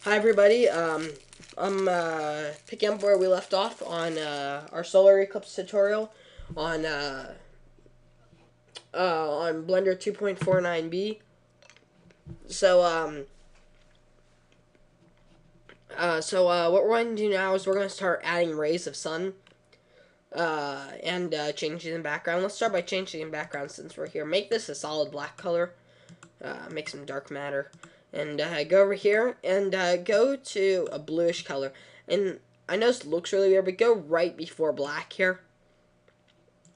Hi everybody. I'm picking up where we left off on our Solar Eclipse tutorial on Blender 2.49b. So what we're going to do now is we're going to start adding rays of sun and changing the background. Let's start by changing the background since we're here. Make this a solid black color. Make some dark matter. And go over here and go to a bluish color. And I know this looks really weird, but go right before black here.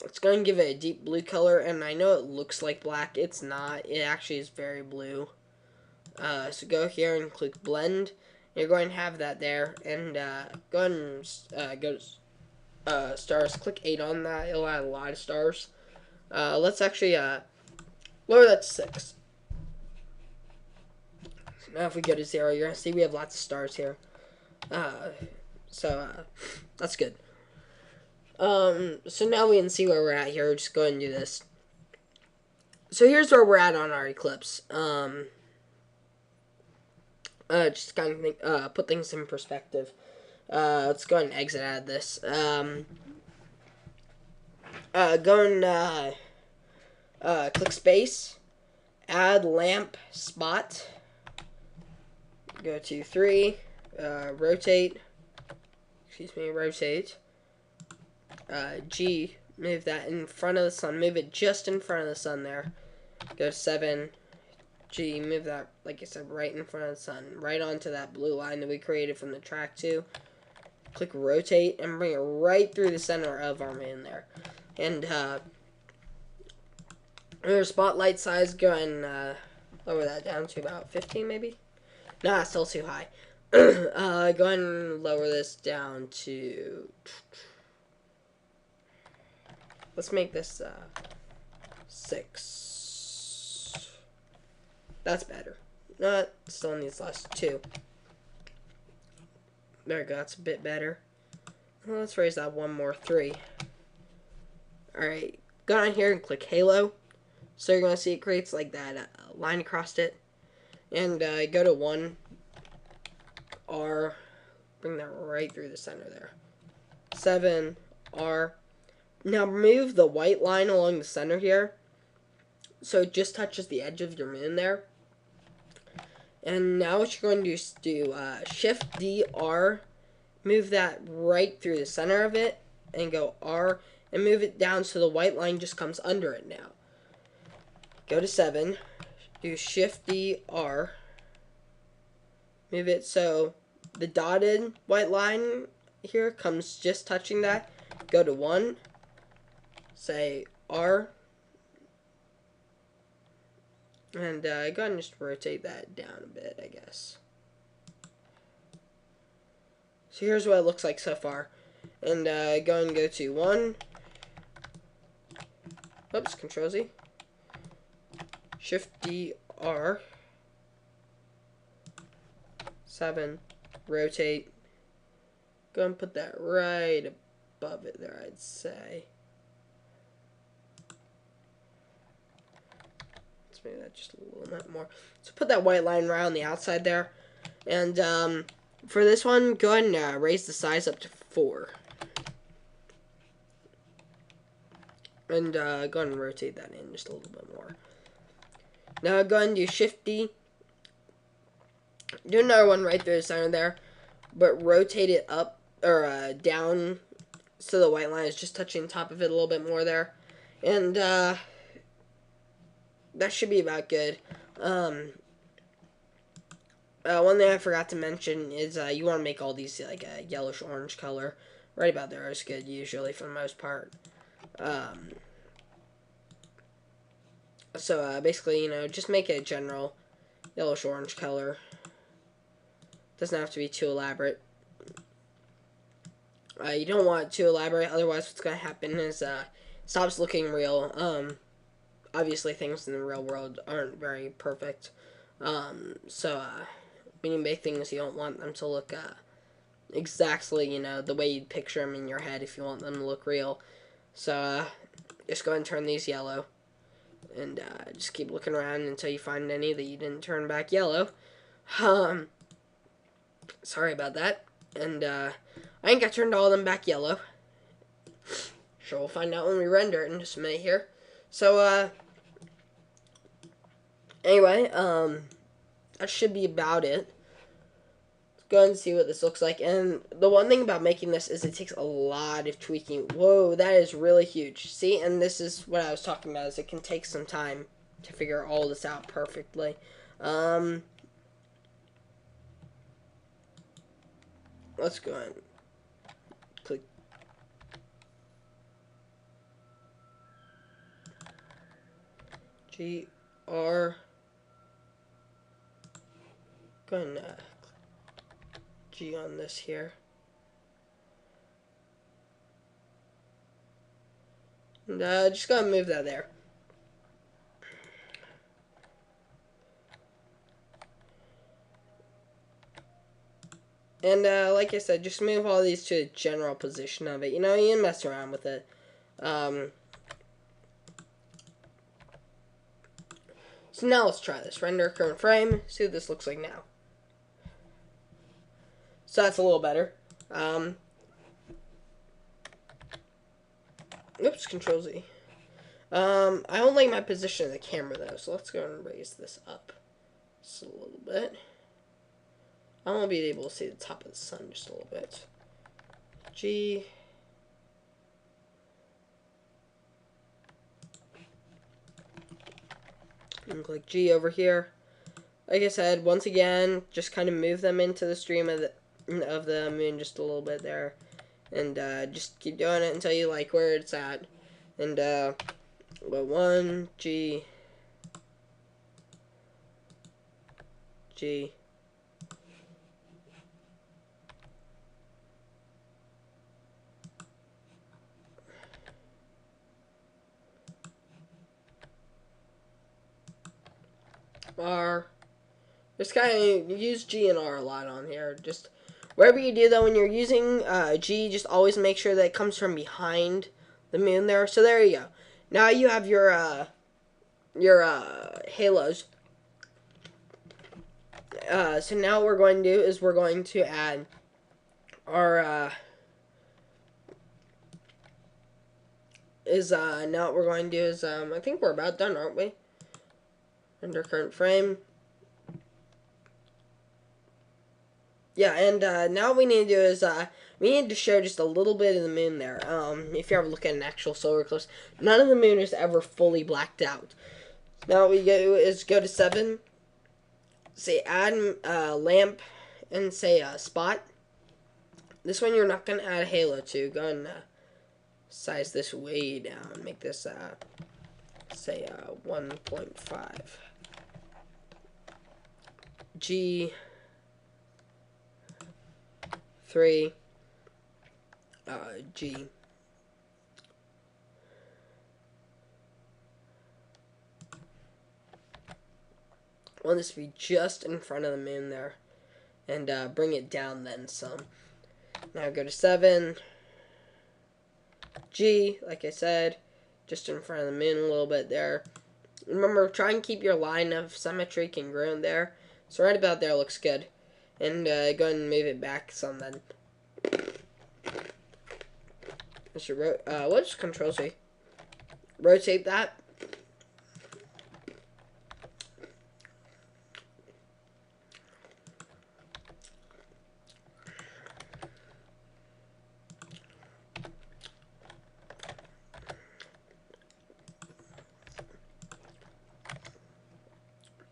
It's going to give it a deep blue color, and I know it looks like black. It's not. It actually is very blue. So go here and click blend. You're going to have that there. And go ahead and go to stars. Click 8 on that. It'll add a lot of stars. Let's actually lower that to 6. Now if we go to 0, you're going to see we have lots of stars here. That's good. So now we can see where we're at here. We'll just go ahead and do this. So here's where we're at on our eclipse. Just kind of think, put things in perspective. Let's go ahead and exit out of this. Go and click space. Add lamp spot. Go to 3. Rotate. Rotate. G, move that in front of the sun. Move it just in front of the sun there. Go to 7. G, move that, like I said, right in front of the sun. Right onto that blue line that we created from the track 2. Click rotate and bring it right through the center of our moon there. And your spotlight size, go and lower that down to about 15 maybe. Nah, still too high. Go ahead and lower this down to... Let's make this 6. That's better. Still needs less 2. There we go. That's a bit better. Well, let's raise that one more 3. Alright. Go down here and click halo. So you're going to see it creates like that line across it. And go to 1. R. Bring that right through the center there. 7. R. Now move the white line along the center here, so it just touches the edge of your moon there. And now what you're going to do is do Shift D R, move that right through the center of it, and go R, and move it down so the white line just comes under it now. Go to 7, do Shift D R, move it so the dotted white line here comes just touching that. Go to 1. Say R, and go ahead and just rotate that down a bit, I guess. So here's what it looks like so far. And go to 1. Oops, Control Z. Shift D R. 7. Rotate. Go and put that right above it there, I'd say. Maybe that just a little bit more. So put that white line right on the outside there. And for this one, go ahead and raise the size up to 4. And go ahead and rotate that in just a little bit more. Now go ahead and do Shift D. Do another one right through the center there. But rotate it up or down so the white line is just touching the top of it a little bit more there. And that should be about good. One thing I forgot to mention is you want to make all these like a yellowish-orange color. Right about there is good usually for the most part. Basically, just make it a general yellowish-orange color. Doesn't have to be too elaborate. You don't want it too elaborate, otherwise what's going to happen is stops looking real. Obviously, things in the real world aren't very perfect. When you make things, you don't want them to look exactly, the way you'd picture them in your head if you want them to look real. So, just go ahead and turn these yellow. And just keep looking around until you find any that you didn't turn back yellow. Sorry about that. And I think I turned all of them back yellow. Sure, we'll find out when we render it in just a minute here. So, anyway, that should be about it. Let's go ahead and see what this looks like. And the one thing about making this is it takes a lot of tweaking. Whoa, that is really huge. See, and this is what I was talking about, is it can take some time to figure all this out perfectly. Let's go ahead and click GR. Go ahead and G on this here. And just go ahead and move that there. And like I said, just move all these to the general position of it. You know, you can mess around with it. So now let's try this. Render current frame. See what this looks like now. So that's a little better. Oops, Control Z. I don't like my position of the camera though, so let's go and raise this up just a little bit. I want to be able to see the top of the sun just a little bit. G. And click G over here. Like I said, once again, just kind of move them into the stream of the moon just a little bit there. And just keep doing it until you like where it's at. And well, 1, G, G. R. Just kind of use G and R a lot on here. Just wherever you do though, when you're using G, just always make sure that it comes from behind the moon there. So there you go. Now you have your halos. So now what we're going to do is we're going to add our now what we're going to do is I think we're about done, aren't we? Render current frame. Yeah, and now what we need to do is we need to show just a little bit of the moon there. If you ever look at an actual solar eclipse, none of the moon is ever fully blacked out. Now what we do is go to 7, say add lamp, and say spot. This one you're not going to add a halo to. Go and size this way down. Make this say 1.5. G 3 G. I want this to be just in front of the moon there, and bring it down then some. Now go to 7 G, like I said, just in front of the moon a little bit there. Remember, try and keep your line of symmetry congruent there. So right about there looks good. And go ahead and move it back some then. What's Control C? Rotate that.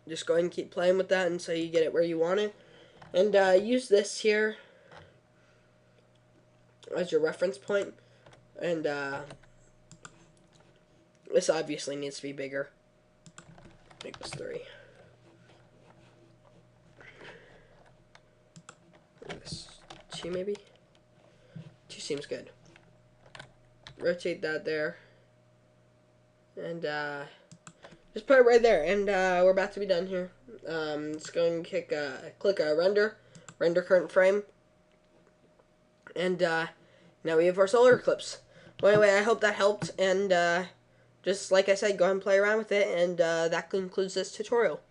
Just go ahead and keep playing with that until you get it where you want it. And use this here as your reference point. And this obviously needs to be bigger. Make this 3. Make this 2 maybe? 2 seems good. Rotate that there. And just put it right there. And we're about to be done here. Let's go and click render current frame. And now we have our solar eclipse. Well, anyway, I hope that helped, and just like I said, go ahead and play around with it, and that concludes this tutorial.